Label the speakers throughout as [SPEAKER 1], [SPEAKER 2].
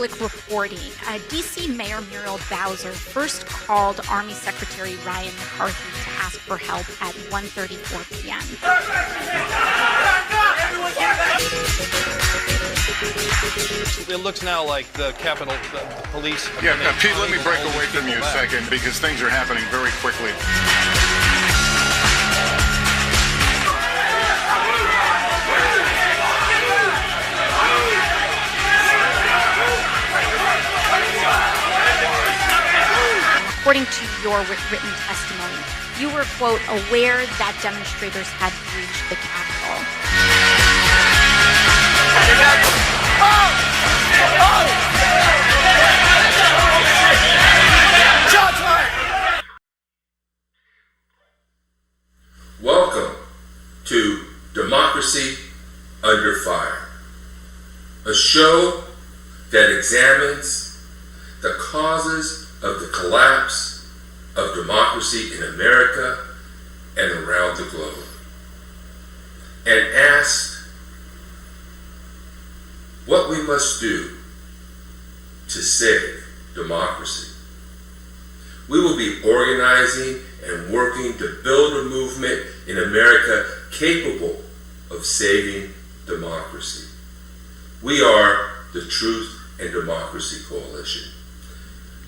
[SPEAKER 1] public reporting, D.C. Mayor Muriel Bowser first called Army Secretary Ryan McCarthy to ask for help at 1:34 p.m.
[SPEAKER 2] It looks now like the Capitol Police...
[SPEAKER 3] Yeah, Pete, let me break away from you a second because things are happening very quickly.
[SPEAKER 1] According to your written testimony, you were, quote, aware that demonstrators had breached the Capitol.
[SPEAKER 4] Welcome to Democracy Under Fire, a show that examines the causes of the collapse of democracy in America and around the globe, and asks what we must do to save democracy. We will be organizing and working to build a movement in America capable of saving democracy. We are the Truth and Democracy Coalition.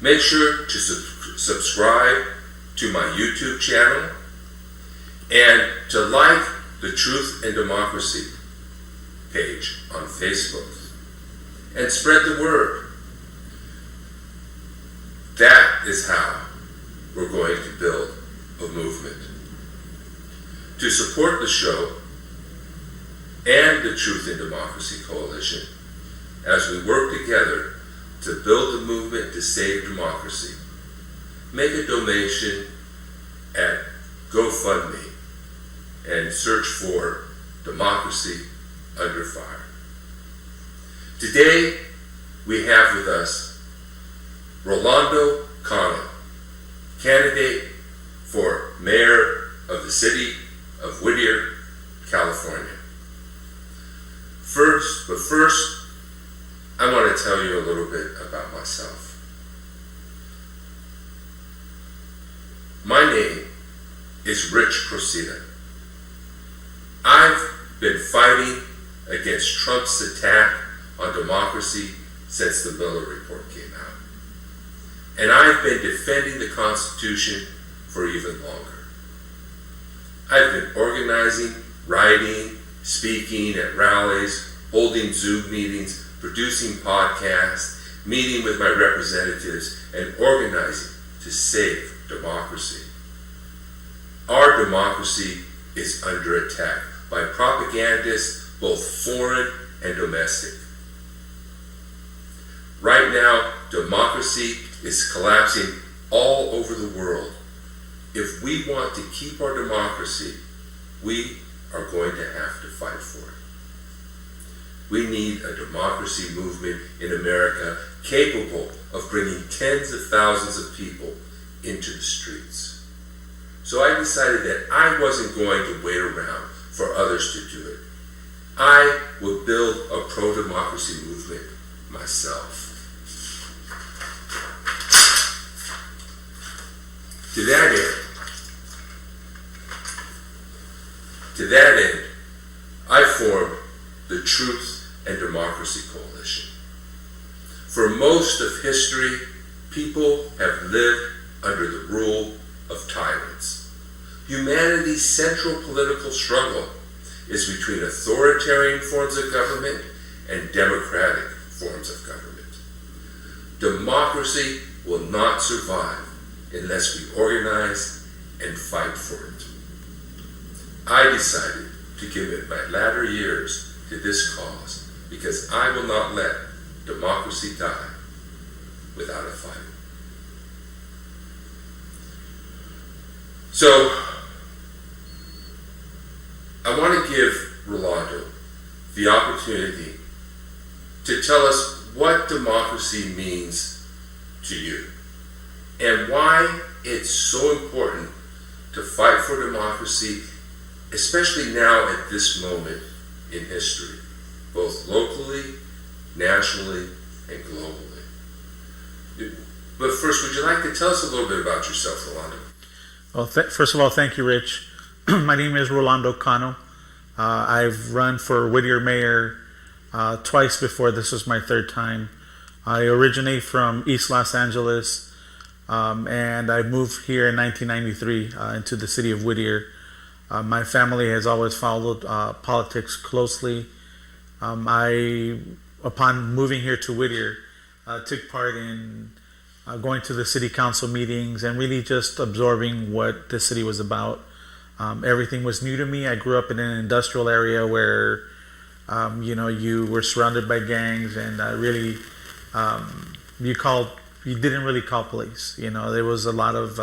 [SPEAKER 4] Make sure to subscribe to my YouTube channel and to like the Truth and Democracy page on Facebook and spread the word. That is how we're going to build a movement. To support the show and the Truth and Democracy Coalition as we work together to build the movement to save democracy, make a donation at GoFundMe and search for Democracy Under Fire. Today, we have with us Rolando Cano, candidate for mayor of the city of Whittier, California. First, I want to tell you a little bit about myself. My name is Rich Crocita. I've been fighting against Trump's attack on democracy since the Miller Report came out. And I've been defending the Constitution for even longer. I've been organizing, writing, speaking at rallies, holding Zoom meetings, producing podcasts, meeting with my representatives, and organizing to save democracy. Our democracy is under attack by propagandists, both foreign and domestic. Right now, democracy is collapsing all over the world. If we want to keep our democracy, we are going to have to fight for it. We need a democracy movement in America capable of bringing tens of thousands of people into the streets. So I decided that I wasn't going to wait around for others to do it. I would build a pro-democracy movement myself. To that end, I formed the Truth and Democracy Coalition. For most of history, people have lived under the rule of tyrants. Humanity's central political struggle is between authoritarian forms of government and democratic forms of government. Democracy will not survive unless we organize and fight for it. I decided to commit my latter years to this cause because I will not let democracy die without a fight. So, I want to give Rolando the opportunity to tell us what democracy means to you and why it's so important to fight for democracy, especially now at this moment in history, both locally, nationally, and globally. But first, would you like to tell us a little bit about yourself, Rolando?
[SPEAKER 5] Well, first of all, thank you, Rich. My name is Rolando Cano. I've run for Whittier Mayor twice before. This is my third time. I originate from East Los Angeles, and I moved here in 1993 into the city of Whittier. My family has always followed politics closely. Upon moving here to Whittier, took part in going to the city council meetings and really just absorbing what the city was about. Everything was new to me. I grew up in an industrial area where, you were surrounded by gangs, and really, you didn't really call police. There was a lot of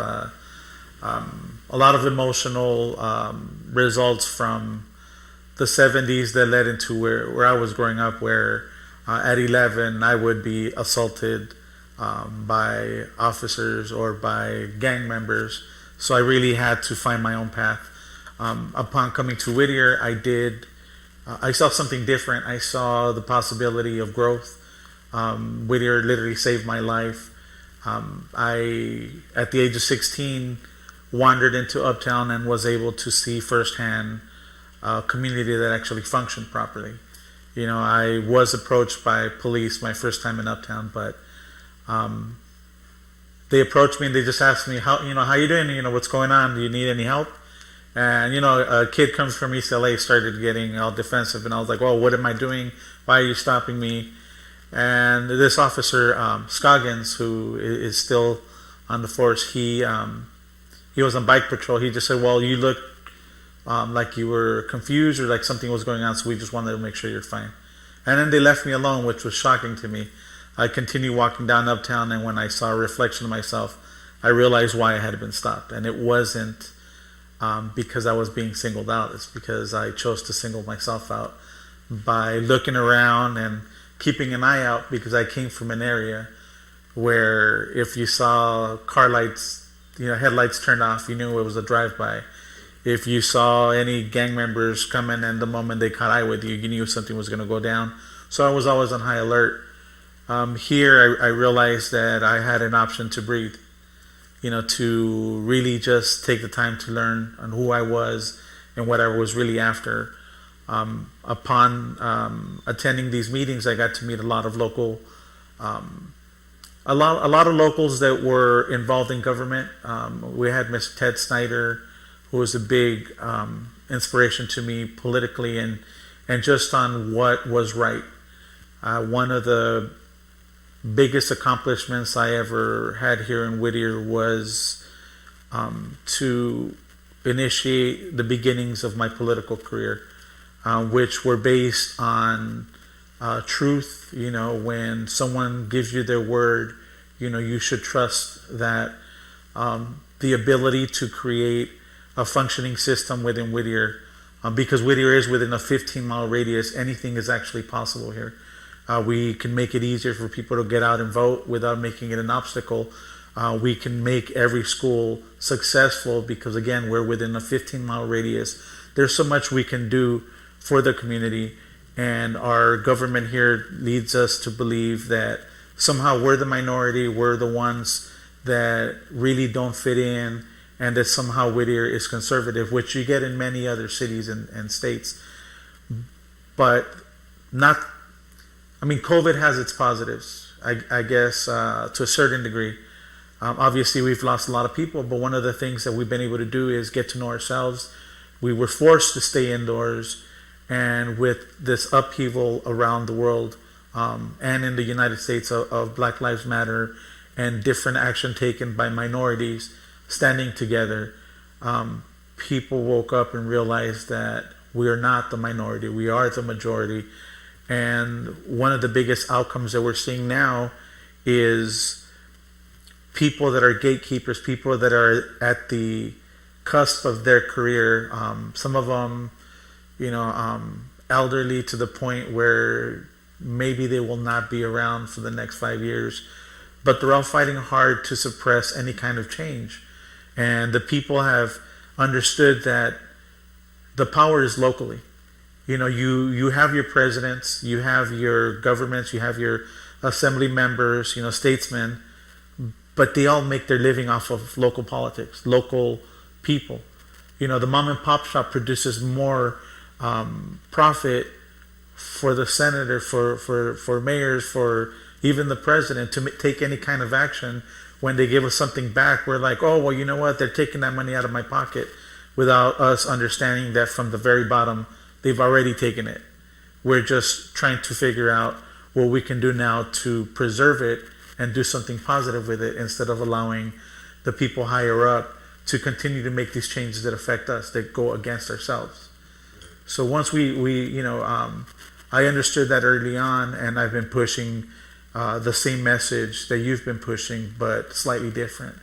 [SPEAKER 5] emotional results from the 70s that led into where I was growing up, where at 11 I would be assaulted by officers or by gang members. So I really had to find my own path. Upon coming to Whittier, I saw something different. I saw the possibility of growth. Whittier literally saved my life. I, at the age of 16, wandered into Uptown and was able to see firsthand a community that actually functioned properly. I was approached by police my first time in Uptown, but they approached me and they just asked me, how you doing? What's going on? Do you need any help? And, a kid comes from East LA, started getting all defensive, and I was like, well, what am I doing? Why are you stopping me? And this officer, Scoggins, who is still on the force, he was on bike patrol. He just said, well, you look like you were confused or like something was going on, so we just wanted to make sure you're fine. And then they left me alone, which was shocking to me. I continued walking down Uptown, and when I saw a reflection of myself, I realized why I had been stopped. And it wasn't because I was being singled out. It's because I chose to single myself out by looking around and keeping an eye out, because I came from an area where if you saw car lights, headlights turned off, you knew it was a drive-by. If you saw any gang members coming and the moment they caught eye with you, you knew something was going to go down. So I was always on high alert. Here I realized that I had an option to breathe, to really just take the time to learn on who I was and what I was really after. Upon attending these meetings, I got to meet a lot of local, a lot of locals that were involved in government. We had Mr. Ted Snyder, who was a big inspiration to me politically and just on what was right. One of the biggest accomplishments I ever had here in Whittier was to initiate the beginnings of my political career, which were based on truth. When someone gives you their word, you should trust that the ability to create a functioning system within Whittier, because Whittier is within a 15-mile radius, anything is actually possible here. We can make it easier for people to get out and vote without making it an obstacle. We can make every school successful because, again, we're within a 15-mile radius. There's so much we can do for the community, and our government here leads us to believe that somehow we're the minority, we're the ones that really don't fit in, and that somehow Whittier is conservative, which you get in many other cities and states. But COVID has its positives, I guess, to a certain degree. Obviously, we've lost a lot of people, but one of the things that we've been able to do is get to know ourselves. We were forced to stay indoors, and with this upheaval around the world and in the United States of Black Lives Matter and different action taken by minorities standing together, people woke up and realized that we are not the minority, we are the majority. And one of the biggest outcomes that we're seeing now is people that are gatekeepers, people that are at the cusp of their career, some of them, elderly to the point where maybe they will not be around for the next 5 years, but they're all fighting hard to suppress any kind of change. And the people have understood that the power is locally. You have your presidents, you have your governments, you have your assembly members, statesmen, but they all make their living off of local politics, local people. The mom and pop shop produces more profit for the senator, for mayors, for even the president to take any kind of action. When they give us something back, we're like, oh, well, you know what? They're taking that money out of my pocket without us understanding that from the very bottom, they've already taken it. We're just trying to figure out what we can do now to preserve it and do something positive with it instead of allowing the people higher up to continue to make these changes that affect us, that go against ourselves. So once I understood that early on, and I've been pushing the same message that you've been pushing, but slightly different.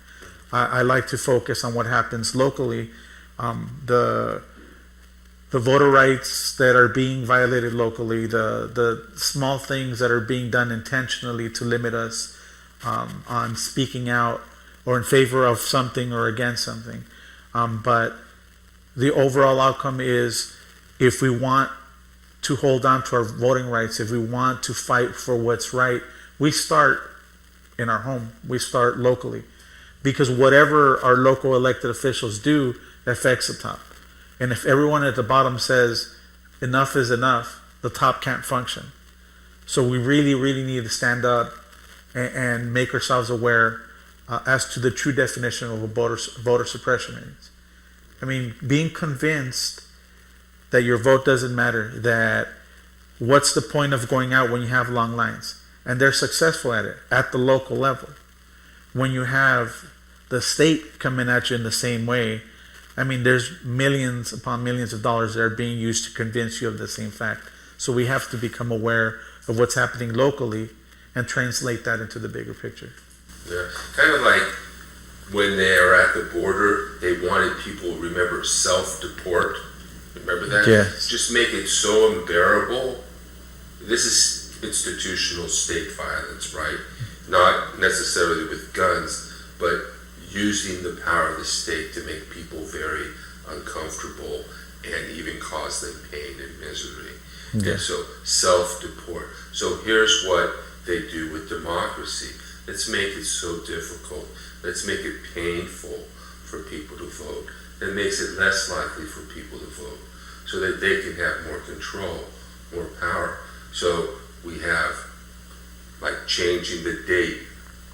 [SPEAKER 5] I like to focus on what happens locally. The voter rights that are being violated locally, the small things that are being done intentionally to limit us on speaking out or in favor of something or against something. But the overall outcome is, if we want to hold on to our voting rights, if we want to fight for what's right, we start in our home. We start locally. Because whatever our local elected officials do affects the top. And if everyone at the bottom says enough is enough, the top can't function. So we really, really need to stand up and make ourselves aware as to the true definition of what voter suppression means. I mean, being convinced that your vote doesn't matter, that what's the point of going out when you have long lines? And they're successful at it, at the local level. When you have the state coming at you in the same way, I mean, there's millions upon millions of dollars that are being used to convince you of the same fact. So we have to become aware of what's happening locally and translate that into the bigger picture.
[SPEAKER 4] Yeah, kind of like when they are at the border, they wanted people to remember self-deport. Remember that?
[SPEAKER 5] Yes.
[SPEAKER 4] Just make it so unbearable. This is institutional state violence, right? Not necessarily with guns, but using the power of the state to make people very uncomfortable and even cause them pain and misery.
[SPEAKER 5] Yeah.
[SPEAKER 4] And so self-deport. So here's what they do with democracy. Let's make it so difficult. Let's make it painful for people to vote. That makes it less likely for people to vote so that they can have more control, more power. So we have like changing the date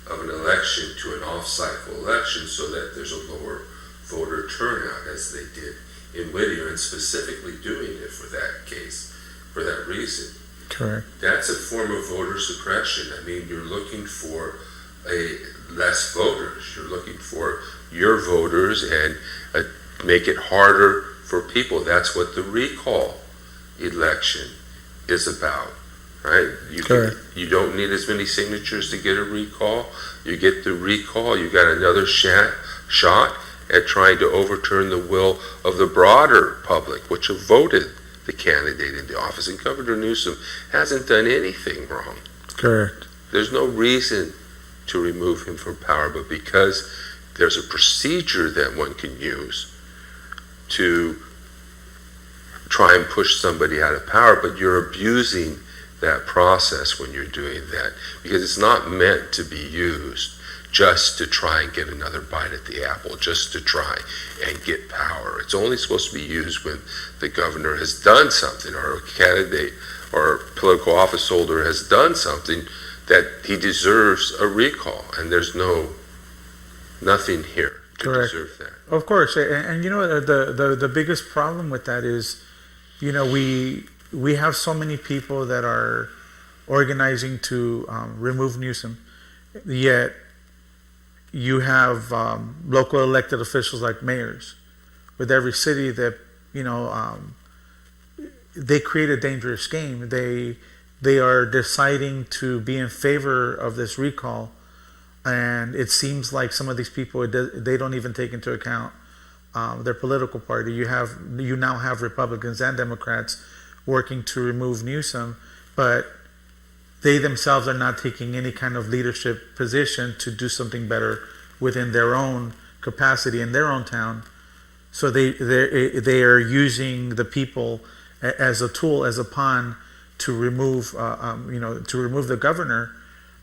[SPEAKER 4] of an election to an off-cycle election so that there's a lower voter turnout, as they did in Whittier, and specifically doing it for that case, for that reason.
[SPEAKER 5] Correct.
[SPEAKER 4] That's a form of voter suppression. I mean, you're looking for less voters. You're looking for your voters and make it harder for people. That's what the recall election is about, right? You don't need as many signatures to get a recall. You get the recall, you got another shot at trying to overturn the will of the broader public, which have voted the candidate into office. And Governor Newsom hasn't done anything wrong.
[SPEAKER 5] Correct.
[SPEAKER 4] There's no reason to remove him from power, but because there's a procedure that one can use to try and push somebody out of power, but you're abusing that process when you're doing that, because it's not meant to be used just to try and get another bite at the apple, just to try and get power. It's only supposed to be used when the governor has done something, or a candidate or political office holder has done something that he deserves a recall, and there's nothing here to
[SPEAKER 5] Correct.
[SPEAKER 4] deserve that.
[SPEAKER 5] Of course, and you know the biggest problem with that is, we have so many people that are organizing to remove Newsom, yet you have local elected officials like mayors with every city that they create a dangerous game. They are deciding to be in favor of this recall, and it seems like some of these people, they don't even take into account their political party. You now have Republicans and Democrats working to remove Newsom, but they themselves are not taking any kind of leadership position to do something better within their own capacity in their own town. So they are using the people as a tool, as a pawn to remove the governor,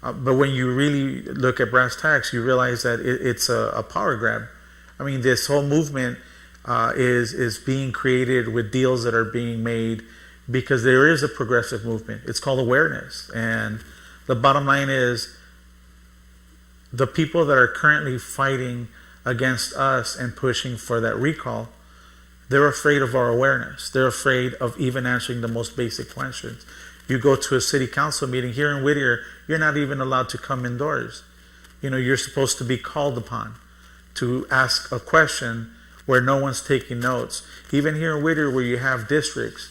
[SPEAKER 5] But when you really look at brass tacks, you realize that it's a power grab. I mean, this whole movement is being created with deals that are being made because there is a progressive movement. It's called awareness. And the bottom line is the people that are currently fighting against us and pushing for that recall, they're afraid of our awareness. They're afraid of even answering the most basic questions. You go to a city council meeting here in Whittier, you're not even allowed to come indoors. You're supposed to be called upon to ask a question where no one's taking notes. Even here in Whittier, where you have districts,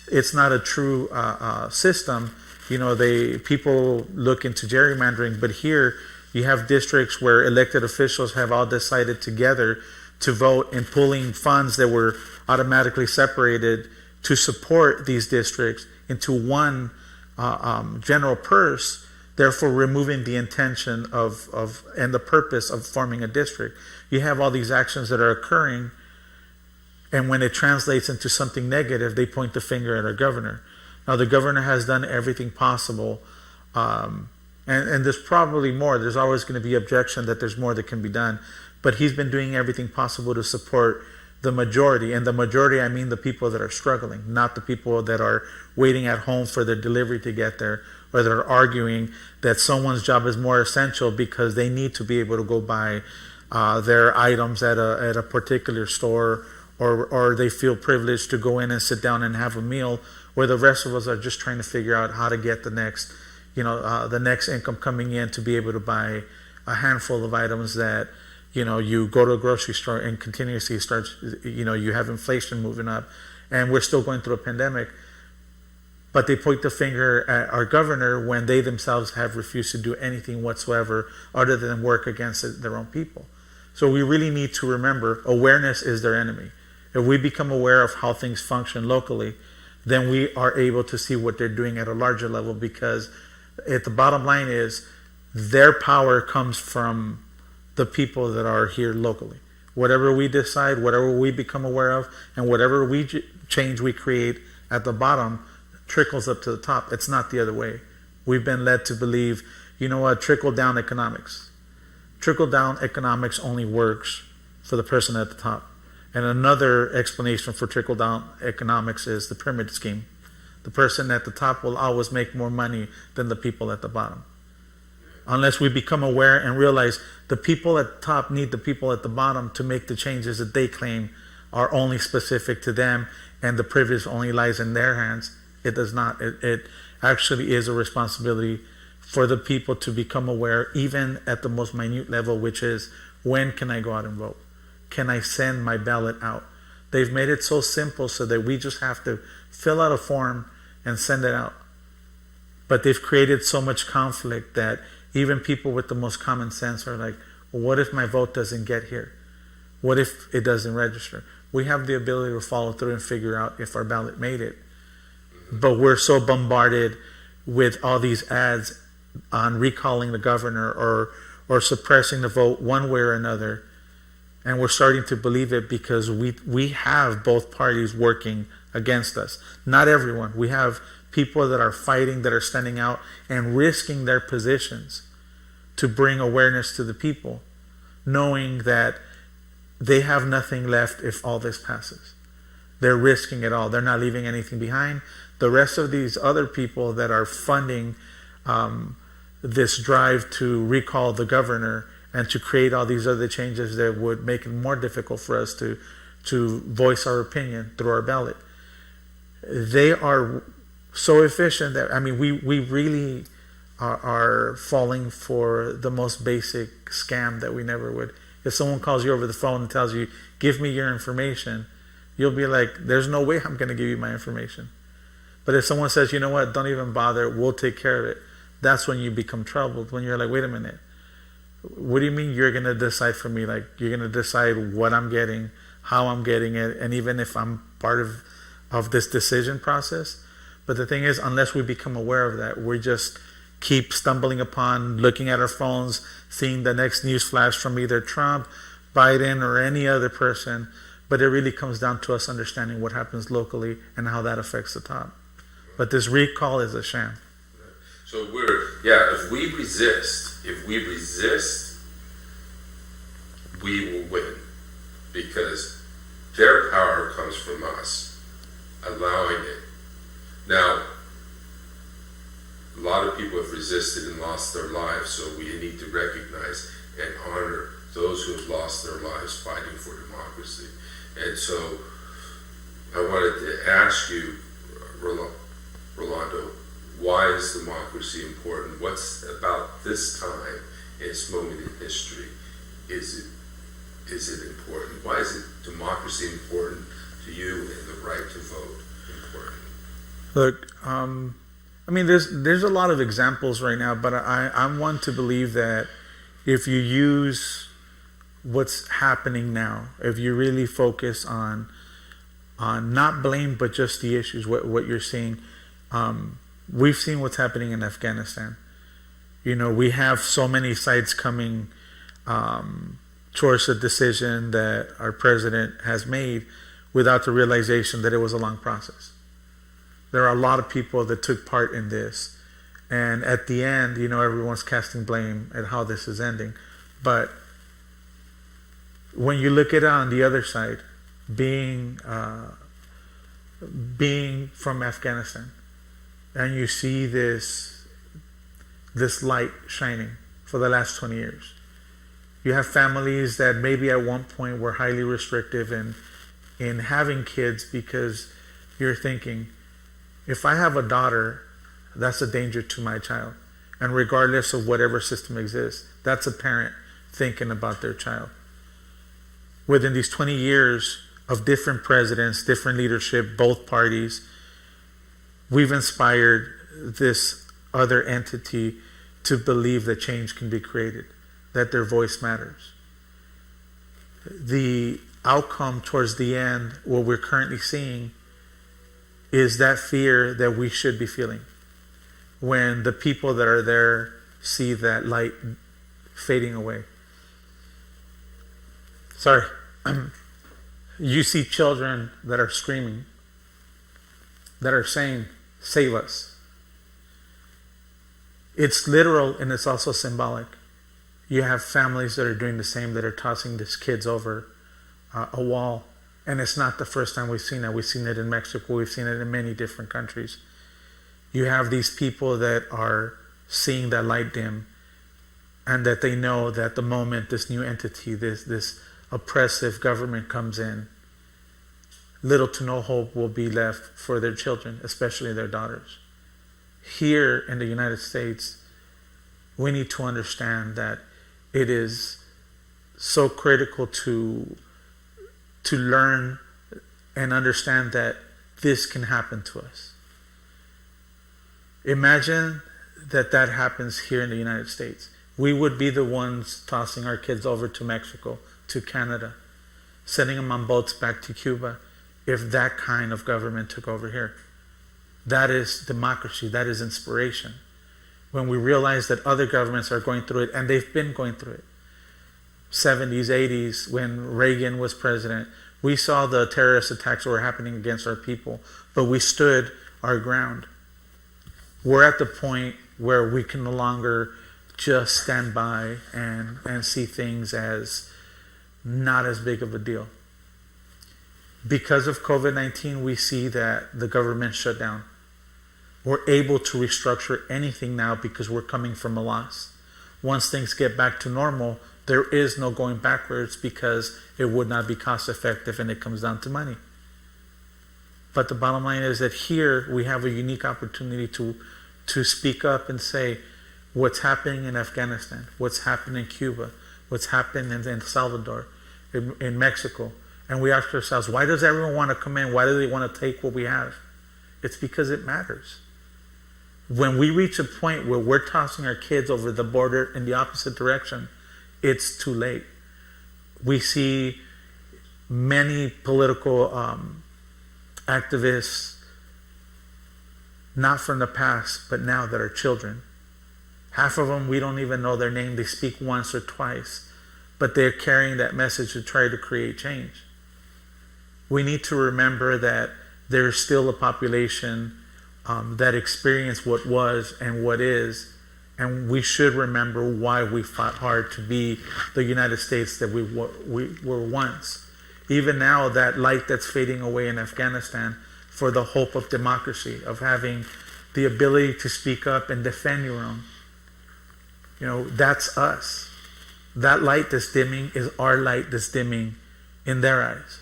[SPEAKER 5] it's not a true system. People look into gerrymandering, but here you have districts where elected officials have all decided together to vote in pulling funds that were automatically separated to support these districts into one general purse, therefore removing the intention of and the purpose of forming a district. You have all these actions that are occurring, and when it translates into something negative, they point the finger at our governor. Now, the governor has done everything possible, and there's probably more. There's always going to be objection that there's more that can be done, but he's been doing everything possible to support the majority. And the majority, I mean the people that are struggling, not the people that are waiting at home for their delivery to get there, or that are arguing that someone's job is more essential because they need to be able to go buy their items at a particular store, or they feel privileged to go in and sit down and have a meal, where the rest of us are just trying to figure out how to get the next income coming in to be able to buy a handful of items that you go to a grocery store and continuously starts, you have inflation moving up, and we're still going through a pandemic. But they point the finger at our governor when they themselves have refused to do anything whatsoever other than work against their own people. So we really need to remember awareness is their enemy. If we become aware of how things function locally, then we are able to see what they're doing at a larger level, because the bottom line is their power comes from the people that are here locally. Whatever we decide, whatever we become aware of, and whatever change we create at the bottom trickles up to the top. It's not the other way. We've been led to believe, trickle-down economics. Trickle-down economics only works for the person at the top. And another explanation for trickle-down economics is the pyramid scheme. The person at the top will always make more money than the people at the bottom. Unless we become aware and realize the people at the top need the people at the bottom to make the changes that they claim are only specific to them, and the privilege only lies in their hands. It does not. It actually is a responsibility for the people to become aware, even at the most minute level, which is, when can I go out and vote? Can I send my ballot out? They've made it so simple so that we just have to fill out a form and send it out. But they've created so much conflict that even people with the most common sense are like, well, what if my vote doesn't get here? What if it doesn't register? We have the ability to follow through and figure out if our ballot made it. But we're so bombarded with all these ads on recalling the governor or suppressing the vote one way or another. And we're starting to believe it because we have both parties working against us. Not everyone. We have people that are fighting, that are standing out and risking their positions to bring awareness to the people, knowing that they have nothing left if all this passes. They're risking it all. They're not leaving anything behind. The rest of these other people that are funding this drive to recall the governor and to create all these other changes that would make it more difficult for us to voice our opinion through our ballot, they are so efficient that, we really are falling for the most basic scam that we never would. If someone calls you over the phone and tells you, give me your information, you'll be like, there's no way I'm going to give you my information. But if someone says, you know what, don't even bother, we'll take care of it, that's when you become troubled, when you're like, wait a minute, what do you mean you're going to decide for me? Like, you're going to decide what I'm getting, how I'm getting it, and even if I'm part of this decision process? But the thing is, unless we become aware of that, we just keep stumbling upon, looking at our phones, seeing the next news flash from either Trump, Biden, or any other person. But it really comes down to us understanding what happens locally and how that affects the top. But this recall is a sham.
[SPEAKER 4] So if we resist, we will win, because their power comes from us allowing it. Now, a lot of people have resisted and lost their lives, so we need to recognize and honor those who have lost their lives fighting for democracy. And so I wanted to ask you, Rolando, why is democracy important? What's about this time, this moment in history, is it important? Why is democracy important to you, and the right to vote important?
[SPEAKER 5] Look, I mean, there's a lot of examples right now, but I'm one to believe that if you use what's happening now, if you really focus on not blame, but just the issues, what you're seeing, we've seen what's happening in Afghanistan. You know, we have so many sides coming towards a decision that our president has made without the realization that it was a long process. There are a lot of people that took part in this. And at the end, you know, everyone's casting blame at how this is ending. But when you look at it on the other side, being from Afghanistan, and you see this light shining for the last 20 years. You have families that maybe at one point were highly restrictive in having kids, because you're thinking, if I have a daughter, that's a danger to my child. And regardless of whatever system exists, that's a parent thinking about their child. Within these 20 years of different presidents, different leadership, both parties, we've inspired this other entity to believe that change can be created, that their voice matters. The outcome towards the end, what we're currently seeing, is that fear that we should be feeling when the people that are there see that light fading away. Sorry. You see children that are screaming, that are saying, "Save us." It's literal and it's also symbolic. You have families that are doing the same, that are tossing these kids over a wall. And it's not the first time we've seen that. We've seen it in Mexico. We've seen it in many different countries. You have these people that are seeing that light dim, and that they know that the moment this new entity, this oppressive government comes in, little to no hope will be left for their children, especially their daughters. Here in the United States, we need to understand that it is so critical to learn and understand that this can happen to us. Imagine that happens here in the United States. We would be the ones tossing our kids over to Mexico, to Canada, sending them on boats back to Cuba, if that kind of government took over here. That is democracy. That is inspiration. When we realize that other governments are going through it, and they've been going through it. 70s, 80s, when Reagan was president, we saw the terrorist attacks that were happening against our people, but we stood our ground. We're at the point where we can no longer just stand by and see things as not as big of a deal. Because of COVID-19, we see that the government shut down. We're able to restructure anything now because we're coming from a loss. Once things get back to normal, there is no going backwards, because it would not be cost effective, and it comes down to money. But the bottom line is that here we have a unique opportunity to speak up and say what's happening in Afghanistan, what's happening in Cuba, what's happening in El Salvador, in Mexico. And we ask ourselves, why does everyone want to come in? Why do they want to take what we have? It's because it matters. When we reach a point where we're tossing our kids over the border in the opposite direction, it's too late. We see many political activists, not from the past, but now, that are children. Half of them, we don't even know their name. They speak once or twice, but they're carrying that message to try to create change. We need to remember that there's still a population that experienced what was and what is, and we should remember why we fought hard to be the United States that we were once. Even now, that light that's fading away in Afghanistan for the hope of democracy, of having the ability to speak up and defend your own. That's us. That light that's dimming is our light that's dimming in their eyes.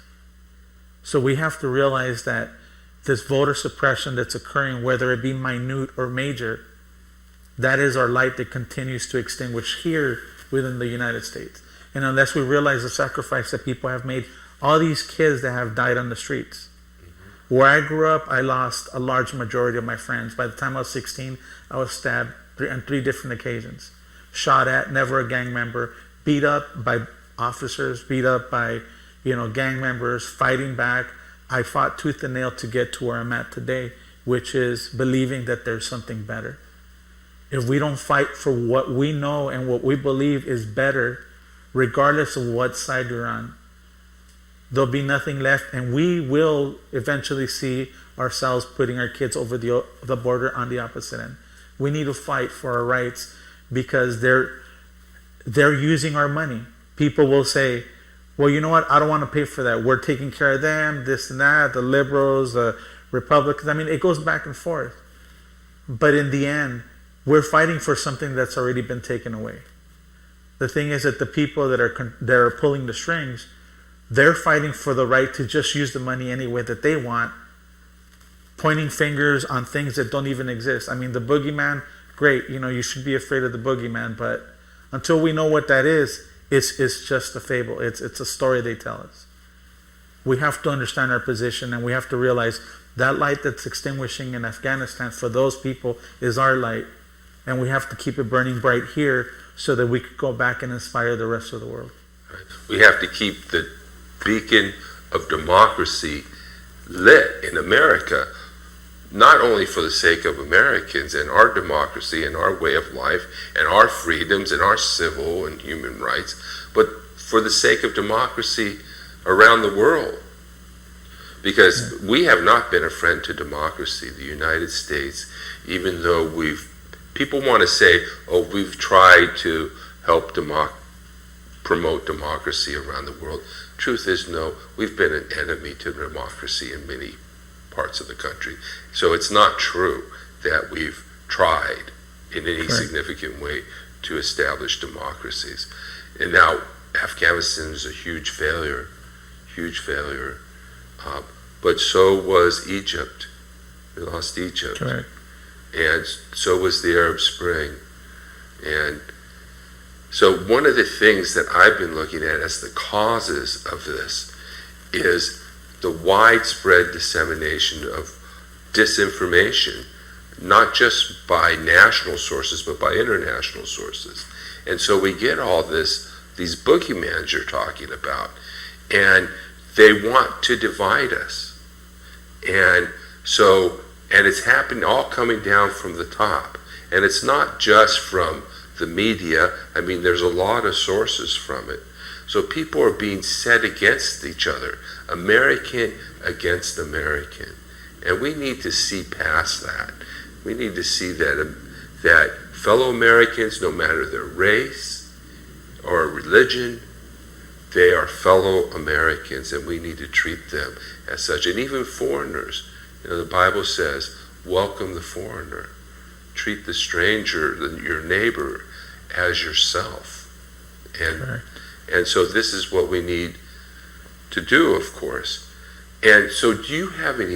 [SPEAKER 5] So we have to realize that this voter suppression that's occurring, whether it be minute or major, that is our light that continues to extinguish here within the United States. And unless we realize the sacrifice that people have made, all these kids that have died on the streets. Where I grew up, I lost a large majority of my friends. By the time I was 16, I was stabbed on 3 different occasions. Shot at, never a gang member, beat up by officers, beat up by gang members, fighting back. I fought tooth and nail to get to where I'm at today, which is believing that there's something better. If we don't fight for what we know and what we believe is better, regardless of what side you're on, there'll be nothing left, and we will eventually see ourselves putting our kids over the border on the opposite end. We need to fight for our rights because they're using our money. People will say, well, you know what? I don't want to pay for that. We're taking care of them, this and that, the liberals, the Republicans. I mean, it goes back and forth. But in the end, we're fighting for something that's already been taken away. The thing is that the people that are pulling the strings, they're fighting for the right to just use the money any way that they want, pointing fingers on things that don't even exist. I mean, the boogeyman, great. You should be afraid of the boogeyman, but until we know what that is, it's just a fable. It's a story they tell us. We have to understand our position, and we have to realize that light that's extinguishing in Afghanistan for those people is our light, and we have to keep it burning bright here so that we could go back and inspire the rest of the world.
[SPEAKER 4] We have to keep the beacon of democracy lit in America, not only for the sake of Americans and our democracy and our way of life and our freedoms and our civil and human rights, but for the sake of democracy around the world. Because we have not been a friend to democracy, the United States, even though people want to say, oh, we've tried to help promote democracy around the world. Truth is, no, we've been an enemy to democracy in many parts of the country. So it's not true that we've tried in any significant way to establish democracies. And now Afghanistan is a huge failure. But so was Egypt. We lost Egypt.
[SPEAKER 5] Correct.
[SPEAKER 4] And so was the Arab Spring. And so one of the things that I've been looking at as the causes of this is the widespread dissemination of disinformation, not just by national sources, but by international sources. And so we get all these boogeymans you're talking about, and they want to divide us. And it's happening all coming down from the top. And it's not just from the media. I mean, there's a lot of sources from it. So people are being set against each other, American against American. And we need to see past that. We need to see that fellow Americans, no matter their race or religion, they are fellow Americans, and we need to treat them as such. And even foreigners. The Bible says, welcome the foreigner. Treat the stranger, your neighbor, as yourself. And so this is what we need to do, of course. And so do you have an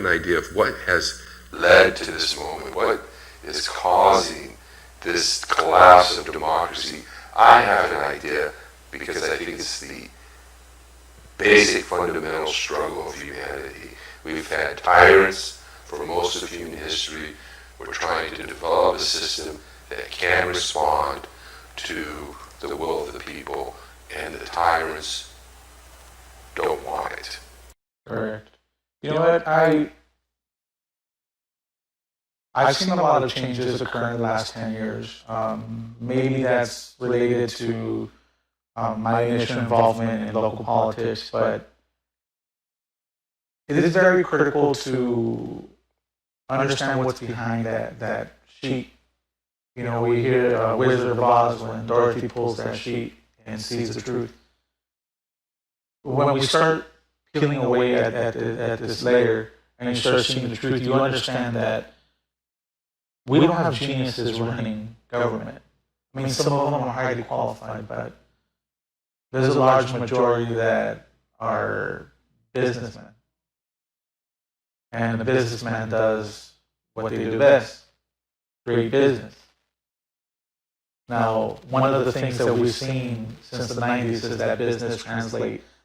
[SPEAKER 4] idea of what has led to this moment? What is causing this collapse of democracy? I have an idea because I think it's the basic fundamental struggle of humanity. We've had tyrants for most of human history. We're trying to develop a system that can respond to the will of the people, and the tyrants don't want it.
[SPEAKER 5] Correct. You know what? I've seen a lot of changes occur in the last 10 years. Maybe that's related to my initial involvement in local politics, but it is very critical to understand what's behind that sheet. You know, we hear Wizard of Oz when Dorothy pulls that sheet and sees the truth. When we start peeling away at this layer and you start seeing the truth, you understand that we don't have geniuses running government. I mean, some of them are highly qualified, but there's a large majority that are businessmen. And the businessman does what they do best, create business. Now, one of the things that we've seen since the 90s is that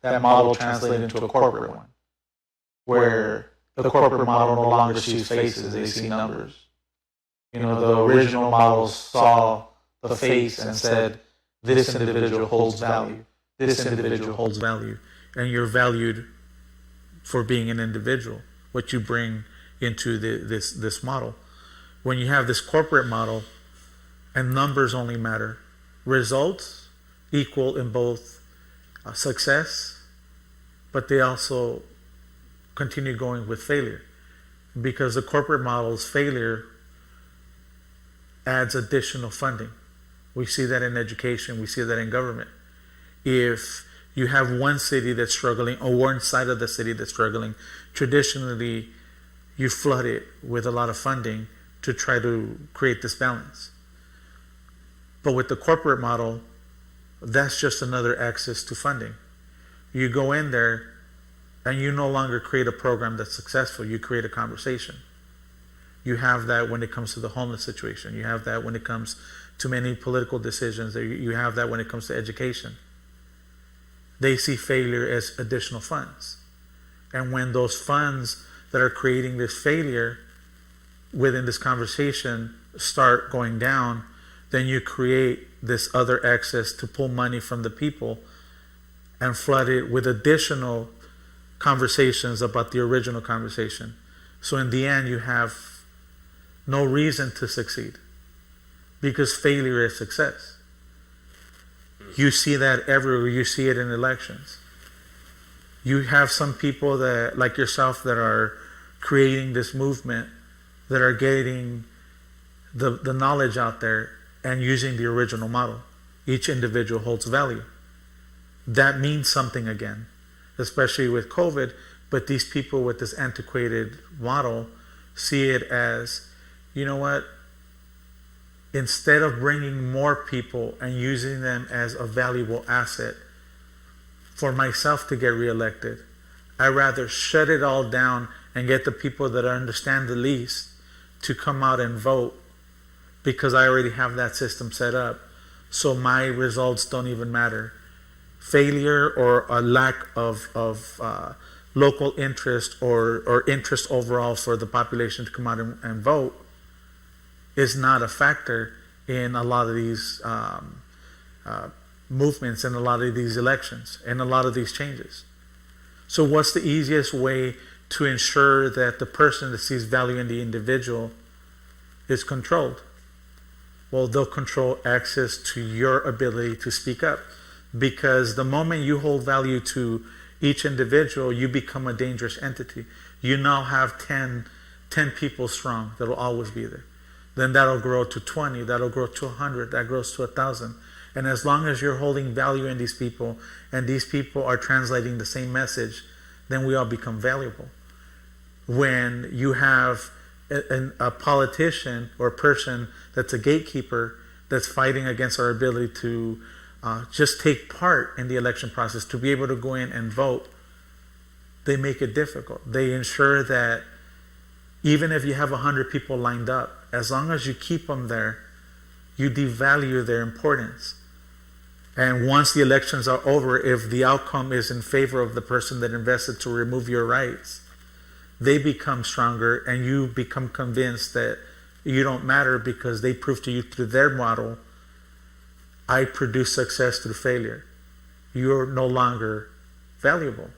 [SPEAKER 5] that model translated into a corporate one, where the corporate model no longer sees faces, they see numbers. You know, the original models saw the face and said, this individual holds value. This individual holds value. And you're valued for being an individual, what you bring into this model. When you have this corporate model and numbers only matter, results equal in both success, but they also continue going with failure. Because the corporate model's failure adds additional funding. We see that in education, we see that in government. If you have one city that's struggling or one side of the city that's struggling, traditionally you flood it with a lot of funding to try to create this balance. But with the corporate model, that's just another access to funding. You go in there and you no longer create a program that's successful, you create a conversation. You have that when it comes to the homeless situation. You have that when it comes to many political decisions. You have that when it comes to education. They see failure as additional funds. And when those funds that are creating this failure within this conversation start going down, then you create this other access to pull money from the people and flood it with additional conversations about the original conversation. So in the end, you have no reason to succeed because failure is success. You see that everywhere. You see it in elections. You have some people that, like yourself, that are creating this movement, that are getting the knowledge out there and using the original model. Each individual holds value. That means something again, especially with COVID, but these people with this antiquated model see it as, you know what, instead of bringing more people and using them as a valuable asset for myself to get reelected, I'd rather shut it all down and get the people that understand the least to come out and vote because I already have that system set up. So my results don't even matter. Failure or a lack of local interest or interest overall for the population to come out and vote is not a factor in a lot of these movements and a lot of these elections and a lot of these changes. So what's the easiest way to ensure that the person that sees value in the individual is controlled? Well, they'll control access to your ability to speak up. Because the moment you hold value to each individual, you become a dangerous entity. You now have 10 people strong that will always be there. Then that'll grow to 20, that'll grow to 100, that grows to 1,000. And as long as you're holding value in these people, and these people are translating the same message, then we all become valuable. When you have a politician or a person that's a gatekeeper that's fighting against our ability to just take part in the election process, to be able to go in and vote, they make it difficult. They ensure that even if you have 100 people lined up, as long as you keep them there, you devalue their importance. And once the elections are over, if the outcome is in favor of the person that invested to remove your rights, they become stronger and you become convinced that you don't matter because they prove to you through their model, I produce success through failure. You're no longer valuable.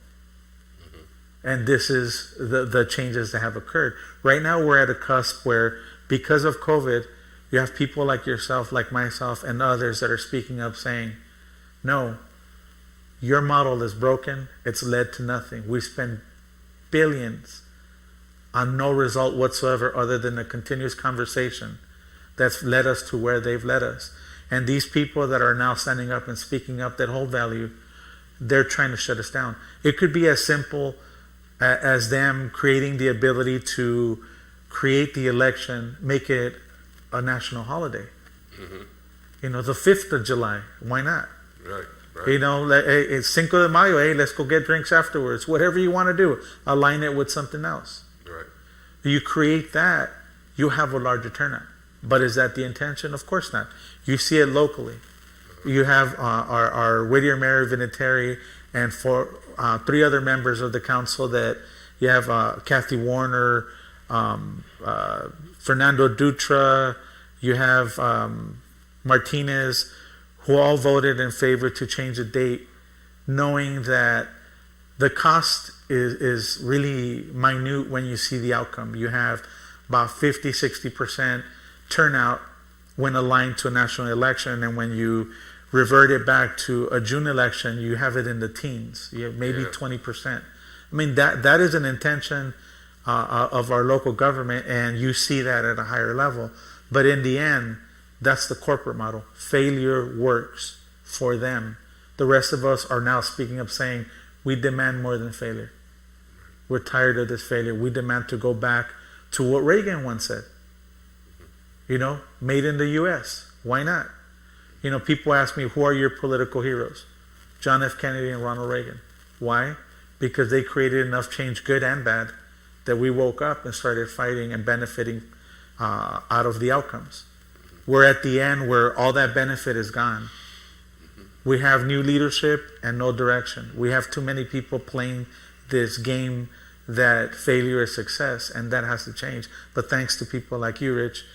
[SPEAKER 5] And this is the changes that have occurred. Right now we're at a cusp where, because of COVID, you have people like yourself, like myself, and others that are speaking up saying, no, your model is broken. It's led to nothing. We spend billions on no result whatsoever other than a continuous conversation that's led us to where they've led us. And these people that are now standing up and speaking up that hold value, they're trying to shut us down. It could be as simple as them creating the ability to create the election, make it a national holiday. You know, the 5th of July, why not?
[SPEAKER 4] Right.
[SPEAKER 5] You know, it's Cinco de Mayo, hey, let's go get drinks afterwards. Whatever you want to do, align it with something else.
[SPEAKER 4] Right.
[SPEAKER 5] You create that, you have a larger turnout. But is that the intention? Of course not. You see it locally. You have our Whittier Mayoral Vinatieri and 3 other members of the council that you have Kathy Warner, Fernando Dutra, you have Martinez, who all voted in favor to change the date, knowing that the cost is really minute when you see the outcome. You have about 50-60% turnout when aligned to a national election, and when you revert it back to a June election, you have it in the teens. You have maybe 20%. I mean, that is an intention of our local government, and you see that at a higher level. But in the end, that's the corporate model. Failure works for them. The rest of us are now speaking up saying, we demand more than failure. We're tired of this failure. We demand to go back to what Reagan once said. You know, made in the U.S. Why not? You know, people ask me, who are your political heroes? John F. Kennedy and Ronald Reagan. Why? Because they created enough change, good and bad, that we woke up and started fighting and benefiting out of the outcomes. We're at the end where all that benefit is gone. We have new leadership and no direction. We have too many people playing this game that failure is success, and that has to change. But thanks to people like you, Rich,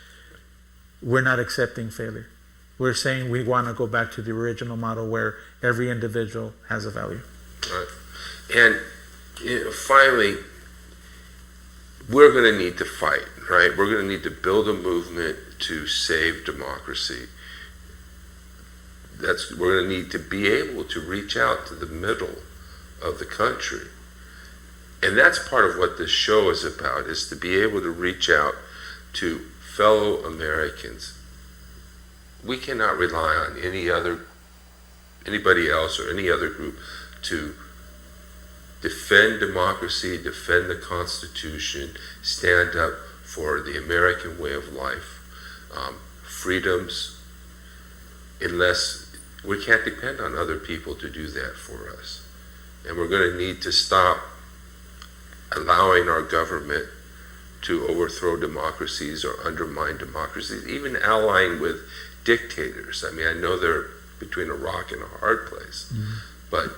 [SPEAKER 5] we're not accepting failure. We're saying we want to go back to the original model where every individual has a value.
[SPEAKER 4] Right. And finally, we're going to need to fight, right? We're going to need to build a movement to save democracy. We're going to need to be able to reach out to the middle of the country. And that's part of what this show is about, is to be able to reach out to fellow Americans. We cannot rely on anybody else or any other group to defend democracy, defend the Constitution, stand up for the American way of life, freedoms, unless we can't depend on other people to do that for us. And we're going to need to stop allowing our government to overthrow democracies or undermine democracies, even allying with dictators. I mean, I know they're between a rock and a hard place, but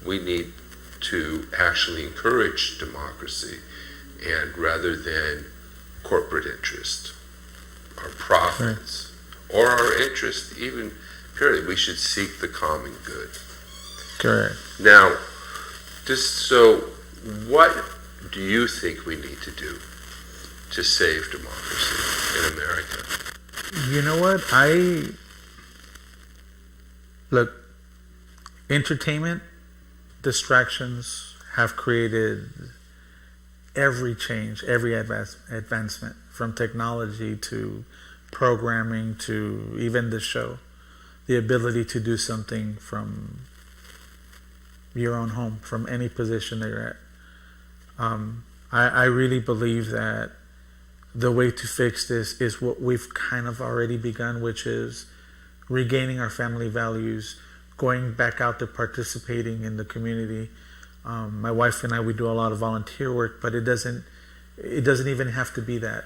[SPEAKER 4] we need to actually encourage democracy, and rather than corporate interest or profits or our interest, even purely, we should seek the common good.
[SPEAKER 5] Correct.
[SPEAKER 4] Now, what do you think we need to do to save democracy in America?
[SPEAKER 5] You know what? Look, entertainment, distractions have created every change, every advancement, from technology to programming to even this show. The ability to do something from your own home, from any position that you're at. I really believe that the way to fix this is what we've kind of already begun, which is regaining our family values, going back out there, participating in the community. My wife and I, we do a lot of volunteer work, but it doesn't even have to be that.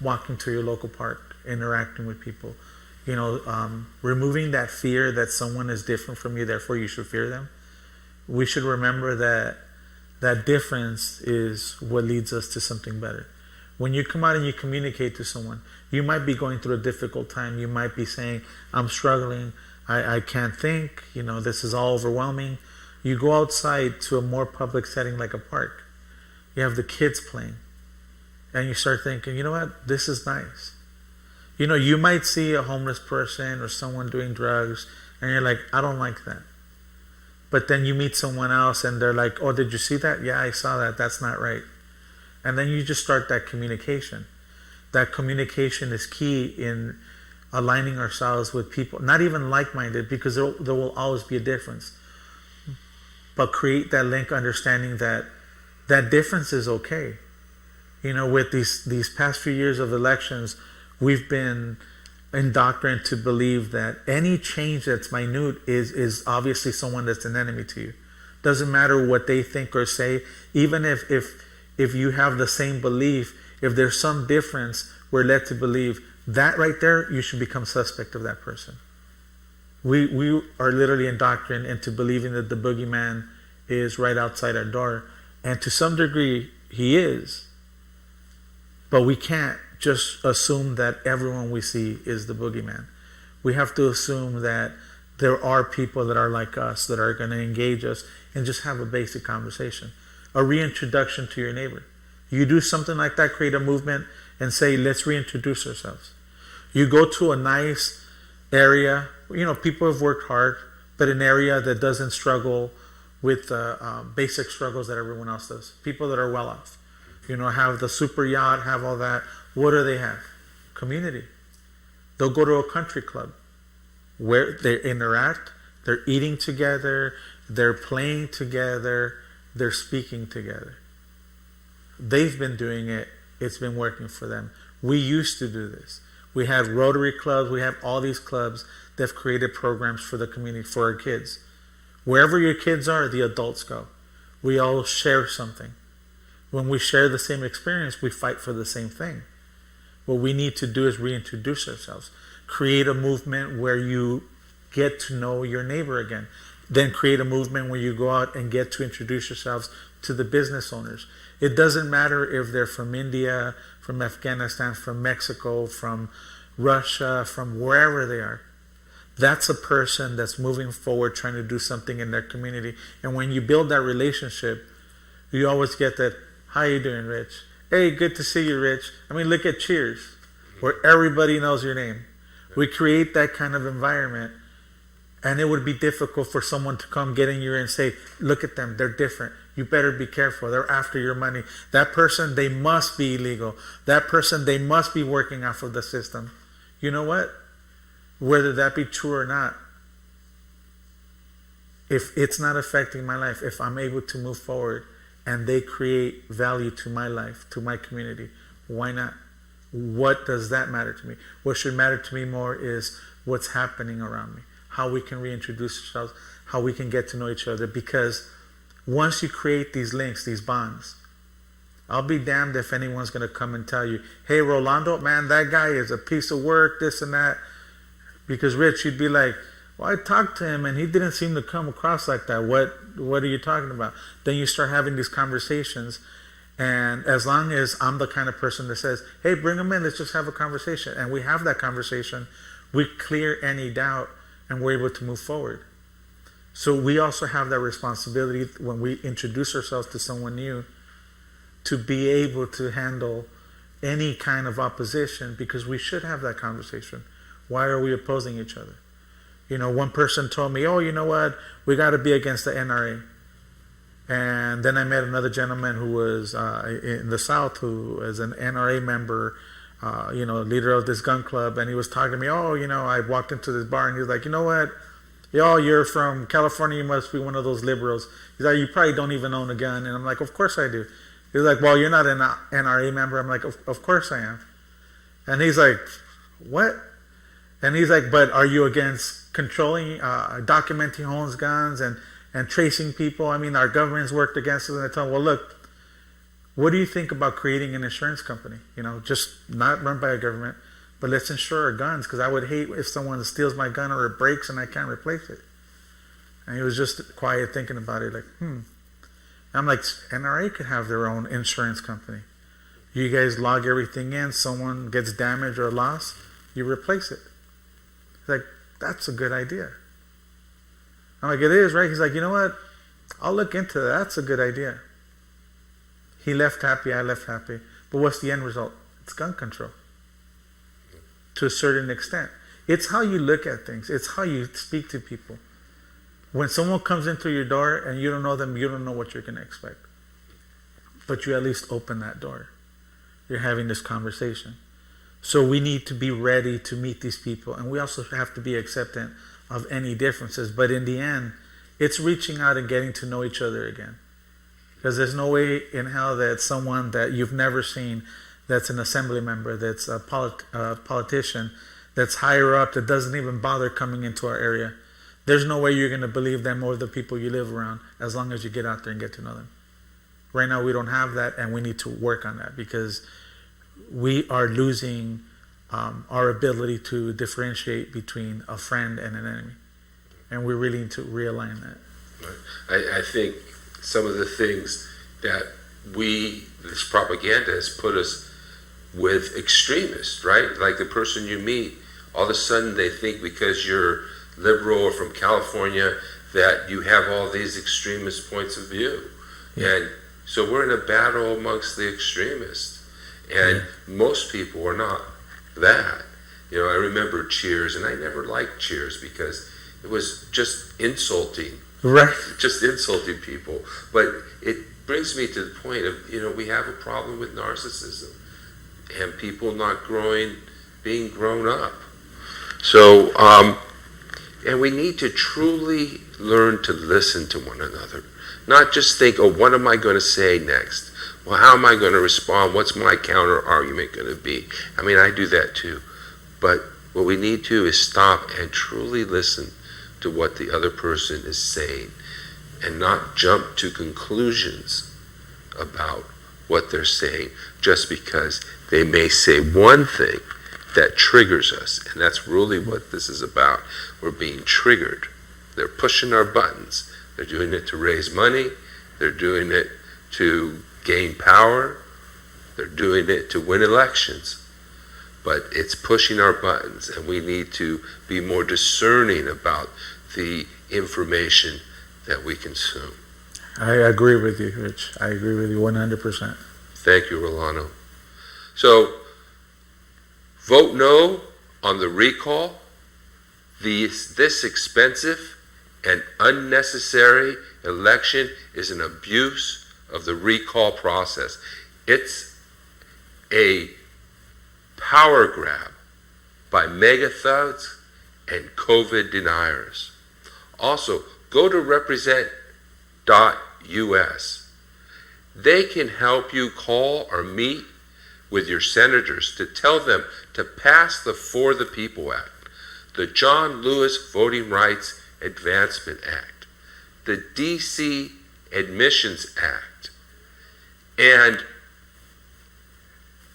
[SPEAKER 5] Walking to your local park, interacting with people, removing that fear that someone is different from you, therefore you should fear them. We should remember that difference is what leads us to something better. When you come out and you communicate to someone, you might be going through a difficult time. You might be saying, I'm struggling, I can't think, this is all overwhelming. You go outside to a more public setting like a park. You have the kids playing. And you start thinking, you know what, this is nice. You might see a homeless person or someone doing drugs, and you're like, I don't like that. But then you meet someone else and they're like, oh, did you see that? Yeah, I saw that. That's not right. And then you just start that communication. That communication is key in aligning ourselves with people, not even like-minded, because there will always be a difference. But create that link, understanding that that difference is okay. With these past few years of elections, we've been indoctrinated to believe that any change that's minute is obviously someone that's an enemy to you. Doesn't matter what they think or say, even if you have the same belief, if there's some difference, we're led to believe that right there, you should become suspect of that person. We are literally indoctrinated into believing that the boogeyman is right outside our door. And to some degree, he is. But we can't just assume that everyone we see is the boogeyman. We have to assume that there are people that are like us, that are going to engage us and just have a basic conversation. A reintroduction to your neighbor. You do something like that, create a movement and say, let's reintroduce ourselves. You go to a nice area, people have worked hard, but an area that doesn't struggle with basic struggles that everyone else does. People that are well off, have the super yacht, have all that. What do they have? Community. They'll go to a country club where they interact, they're eating together, they're playing together, they're speaking together. They've been doing it. It's been working for them. We used to do this. We have Rotary clubs. We have all these clubs that have created programs for the community, for our kids. Wherever your kids are, the adults go. We all share something. When we share the same experience, we fight for the same thing. What we need to do is reintroduce ourselves. Create a movement where you get to know your neighbor again. Then create a movement where you go out and get to introduce yourselves to the business owners. It doesn't matter if they're from India, from Afghanistan, from Mexico, from Russia, from wherever they are. That's a person that's moving forward, trying to do something in their community. And when you build that relationship, you always get that, how you doing, Rich? Hey, good to see you, Rich. Look at Cheers, where everybody knows your name. We create that kind of environment, and it would be difficult for someone to come get in your ear and say, look at them, they're different. You better be careful. They're after your money. That person, they must be illegal. That person, they must be working off of the system. You know what? Whether that be true or not, if it's not affecting my life, if I'm able to move forward and they create value to my life, to my community, why not? What does that matter to me? What should matter to me more is what's happening around me, how we can reintroduce ourselves, how we can get to know each other. Because once you create these links, these bonds, I'll be damned if anyone's going to come and tell you, hey, Rolando, man, that guy is a piece of work, this and that. Because Rich, you'd be like, well, I talked to him and he didn't seem to come across like that. What are you talking about? Then you start having these conversations. And as long as I'm the kind of person that says, hey, bring him in, let's just have a conversation. And we have that conversation, we clear any doubt and we're able to move forward. So we also have that responsibility when we introduce ourselves to someone new to be able to handle any kind of opposition, because we should have that conversation. Why are we opposing each other? One person told me, oh, you know what? We got to be against the NRA. And then I met another gentleman who was in the South, who is an NRA member, leader of this gun club. And he was talking to me, I walked into this bar and he was like, you know what? You're from California. You must be one of those liberals. He's like, you probably don't even own a gun. And I'm like, of course I do. He's like, well, you're not an NRA member. I'm like, of course I am. And he's like, what? And he's like, but are you against controlling, documenting who owns guns and tracing people? Our government's worked against us. And I tell them, well, look, what do you think about creating an insurance company? Just not run by a government, but let's insure our guns, because I would hate if someone steals my gun or it breaks and I can't replace it. And he was just quiet thinking about it, like, I'm like, NRA could have their own insurance company. You guys log everything in, someone gets damaged or lost, you replace it. He's like, that's a good idea. I'm like, it is, right? He's like, you know what? I'll look into that. That's a good idea. He left happy, I left happy. But what's the end result? It's gun control. To a certain extent. It's how you look at things. It's how you speak to people. When someone comes into your door and you don't know them, you don't know what you're going to expect. but you at least open that door. You're having this conversation. So we need to be ready to meet these people, and we also have to be acceptant of any differences. But in the end, it's reaching out and getting to know each other again. Because there's no way in hell that someone that you've never seen, that's an assembly member, that's a politician, that's higher up, that doesn't even bother coming into our area, there's no way you're going to believe them or the people you live around as long as you get out there and get to know them. Right now we don't have that, and we need to work on that because we are losing our ability to differentiate between a friend and an enemy. And we really need to realign that.
[SPEAKER 4] I think some of the things that this propaganda has put us with extremists, right? Like the person you meet, all of a sudden they think because you're liberal or from California that you have all these extremist points of view. Yeah. And so we're in a battle amongst the extremists. And most people are not that. You know, I remember Cheers, and I never liked Cheers because it was just insulting.
[SPEAKER 5] Right.
[SPEAKER 4] Just insulting people. But it brings me to the point of, you know, we have a problem with narcissism and people not being grown up. So, and we need to truly learn to listen to one another. Not just think, oh, what am I going to say next? Well, how am I going to respond? What's my counter argument going to be? I mean, I do that too. But what we need to is stop and truly listen to what the other person is saying and not jump to conclusions about what they're saying just because they may say one thing that triggers us. And that's really what this is about. We're being triggered. They're pushing our buttons. They're doing it to raise money. They're doing it to gain power. They're doing it to win elections. But it's pushing our buttons, and we need to be more discerning about the information that we consume.
[SPEAKER 5] I agree with you, Rich. I agree with you 100%.
[SPEAKER 4] Thank you, Rolando. So, vote no on the recall. This expensive and unnecessary election is an abuse of the recall process. It's a power grab by mega thugs and COVID deniers. Also, go to represent.us. They can help you call or meet with your senators to tell them to pass the For the People Act, the John Lewis Voting Rights Advancement Act, the DC Admissions Act, and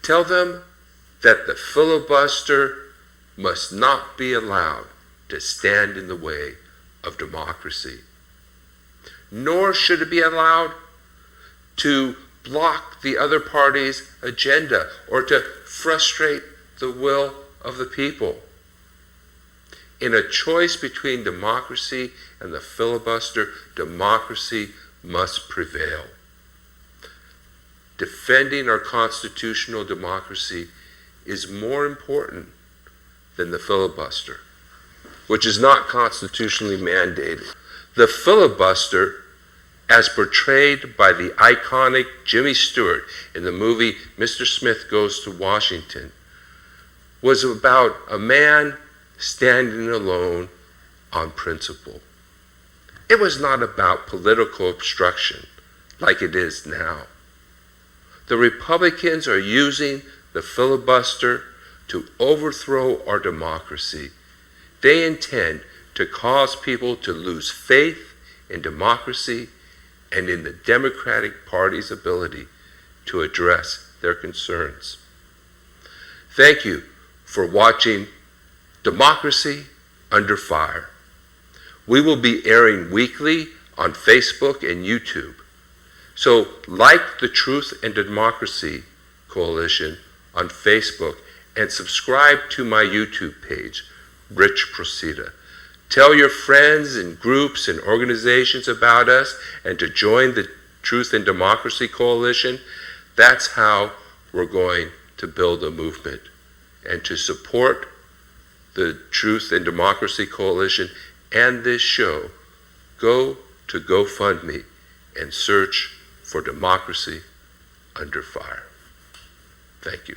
[SPEAKER 4] tell them that the filibuster must not be allowed to stand in the way of democracy, nor should it be allowed to block the other party's agenda or to frustrate the will of the people. In a choice between democracy and the filibuster, democracy must prevail. Defending our constitutional democracy is more important than the filibuster, which is not constitutionally mandated. The filibuster, as portrayed by the iconic Jimmy Stewart in the movie Mr. Smith Goes to Washington, was about a man standing alone on principle. It was not about political obstruction like it is now. The Republicans are using the filibuster to overthrow our democracy. They intend to cause people to lose faith in democracy and in the Democratic Party's ability to address their concerns. Thank you for watching Democracy Under Fire. We will be airing weekly on Facebook and YouTube. So like the Truth and Democracy Coalition on Facebook and subscribe to my YouTube page, Rich Procida. Tell your friends and groups and organizations about us and to join the Truth and Democracy Coalition. That's how we're going to build a movement. And to support the Truth and Democracy Coalition and this show, go to GoFundMe and search for Democracy under fire. Thank you.